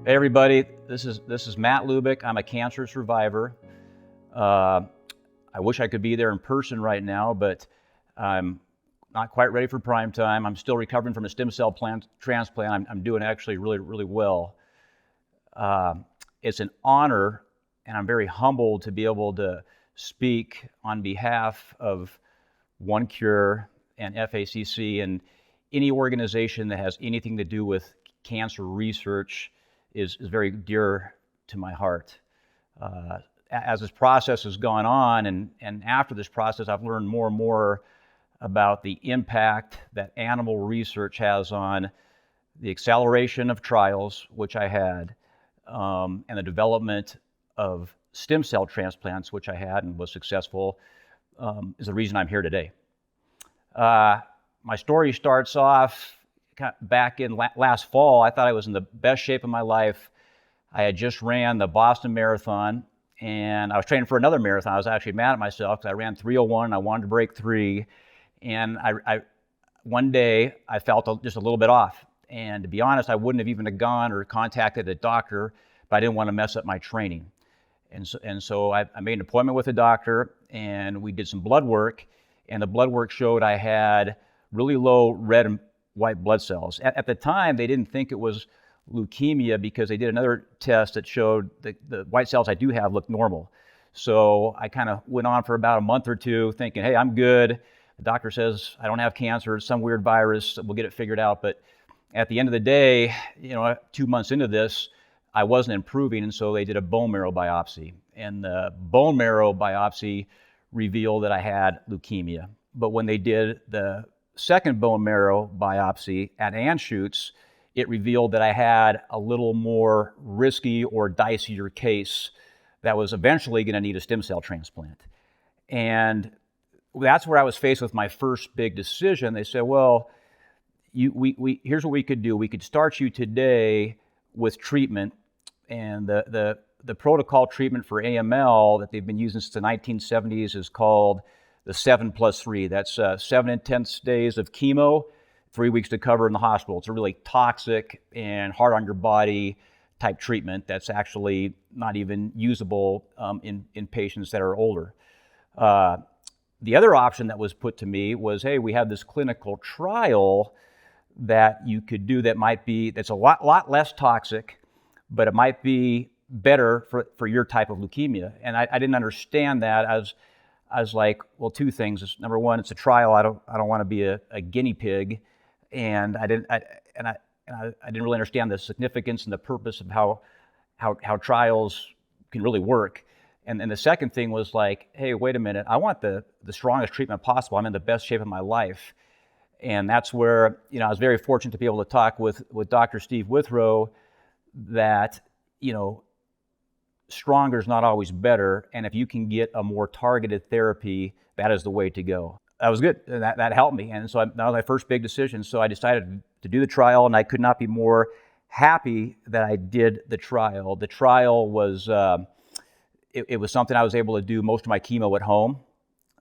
Hey everybody, this is Matt Lubick. I'm a cancer survivor. I wish I could be there in person right now, but I'm not quite ready for prime time. I'm still recovering from a stem cell transplant. I'm doing actually really well. It's an honor, and I'm very humbled to be able to speak on behalf of OneCure and FACC and any organization that has anything to do with cancer research is very dear to my heart. As this process has gone on and after this process, I've learned more and more about the impact that animal research has on the acceleration of trials, which I had, and the development of stem cell transplants, which I had and was successful, is the reason I'm here today. My story starts off back in last fall. I thought I was in the best shape of my life. I had just ran the Boston Marathon, and I was training for another marathon. I was actually mad at myself because I ran 3:01 and I wanted to break 3. And one day I felt just a little bit off. And to be honest, I wouldn't have even gone or contacted a doctor, but I didn't want to mess up my training. And so I made an appointment with a doctor, and we did some blood work, and the blood work showed I had really low red and white blood cells. At the time, they didn't think it was leukemia because they did another test that showed the white cells I do have look normal. So I kind of went on for about a month or two thinking, hey, I'm good. The doctor says I don't have cancer. It's some weird virus. We'll get it figured out. But at the end of the day, 2 months into this, I wasn't improving, and so they did a bone marrow biopsy. And the bone marrow biopsy revealed that I had leukemia. But when they did the second bone marrow biopsy at Anschutz, it revealed that I had a little more risky or dicier case that was eventually going to need a stem cell transplant. And that's where I was faced with my first big decision. They said, well, here's what we could do. We could start you today with treatment, and the protocol treatment for AML that they've been using since the 1970s is called the 7+3. That's 7 intense days of chemo, 3 weeks to cover in the hospital. It's a really toxic and hard on your body type treatment that's actually not even usable in patients that are older. The other option that was put to me was, hey, we have this clinical trial that you could do that's a lot less toxic, but it might be better for your type of leukemia. And I didn't understand that. I was like, well, two things. Number one, it's a trial. I don't want to be a guinea pig, and I didn't really understand the significance and the purpose of how trials can really work. And the second thing was like, hey, wait a minute. I want the strongest treatment possible. I'm in the best shape of my life, and that's where I was very fortunate to be able to talk with Dr. Steve Withrow that stronger is not always better, and if you can get a more targeted therapy, that is the way to go. That was good. That helped me, and so that was my first big decision. So I decided to do the trial, and I could not be more happy that I did the trial. The trial was it was something I was able to do most of my chemo at home.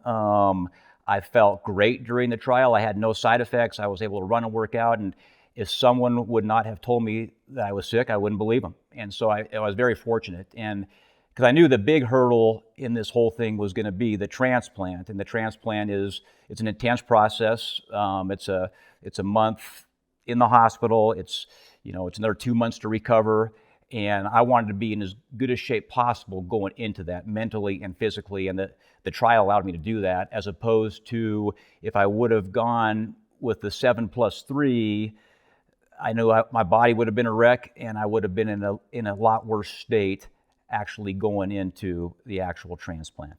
I felt great during the trial. I had no side effects. I was able to run and work out, and if someone would not have told me that I was sick, I wouldn't believe them. And so I was very fortunate. And because I knew the big hurdle in this whole thing was going to be the transplant. And the transplant it's an intense process. It's a month in the hospital. It's another 2 months to recover. And I wanted to be in as good a shape possible going into that mentally and physically. And the trial allowed me to do that, as opposed to if I would have gone with the 7+3, I knew my body would have been a wreck, and I would have been in a lot worse state actually going into the actual transplant.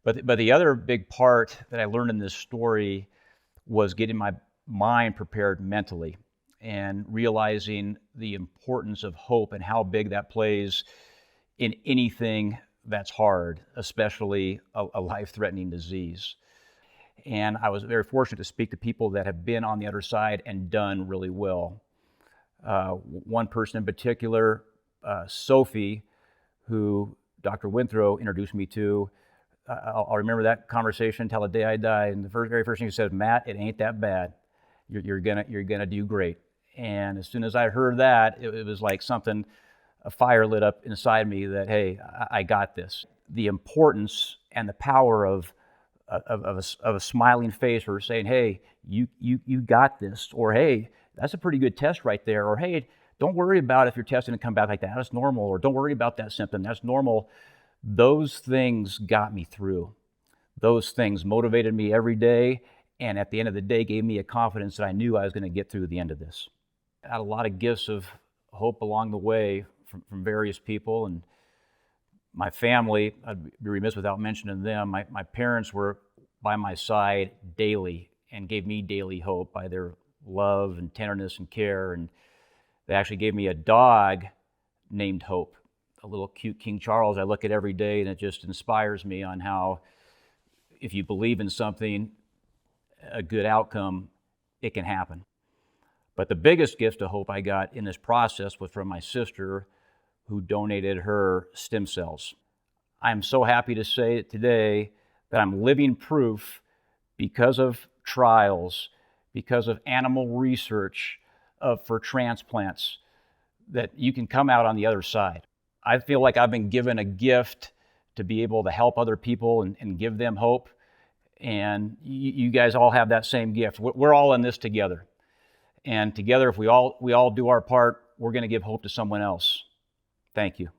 But the other big part that I learned in this story was getting my mind prepared mentally and realizing the importance of hope and how big that plays in anything that's hard, especially a life-threatening disease. And I was very fortunate to speak to people that have been on the other side and done really well. One person in particular, Sophie, who Dr. Withrow introduced me to, I'll remember that conversation until the day I die. And the very first thing he said, Matt, it ain't that bad. You're gonna do great. And as soon as I heard that, it was like something a fire lit up inside me that, hey, I got this. The importance and the power of a smiling face, or saying, hey, you got this, or hey, that's a pretty good test right there, or hey, don't worry about if your test didn't come back like that, that's normal, or don't worry about that symptom, that's normal. Those things got me through. Those things motivated me every day, and at the end of the day gave me a confidence that I knew I was going to get through the end of this. I had a lot of gifts of hope along the way from various people, and my family, I'd be remiss without mentioning them. My parents were by my side daily and gave me daily hope by their love and tenderness and care. And they actually gave me a dog named Hope, a little cute King Charles I look at every day, and it just inspires me on how if you believe in something, a good outcome, it can happen. But the biggest gift of hope I got in this process was from my sister, who donated her stem cells. I'm so happy to say today that I'm living proof, because of trials, because of animal research for transplants, that you can come out on the other side. I feel like I've been given a gift to be able to help other people and give them hope. And you guys all have that same gift. We're all in this together. And together, if we all do our part, we're going to give hope to someone else. Thank you.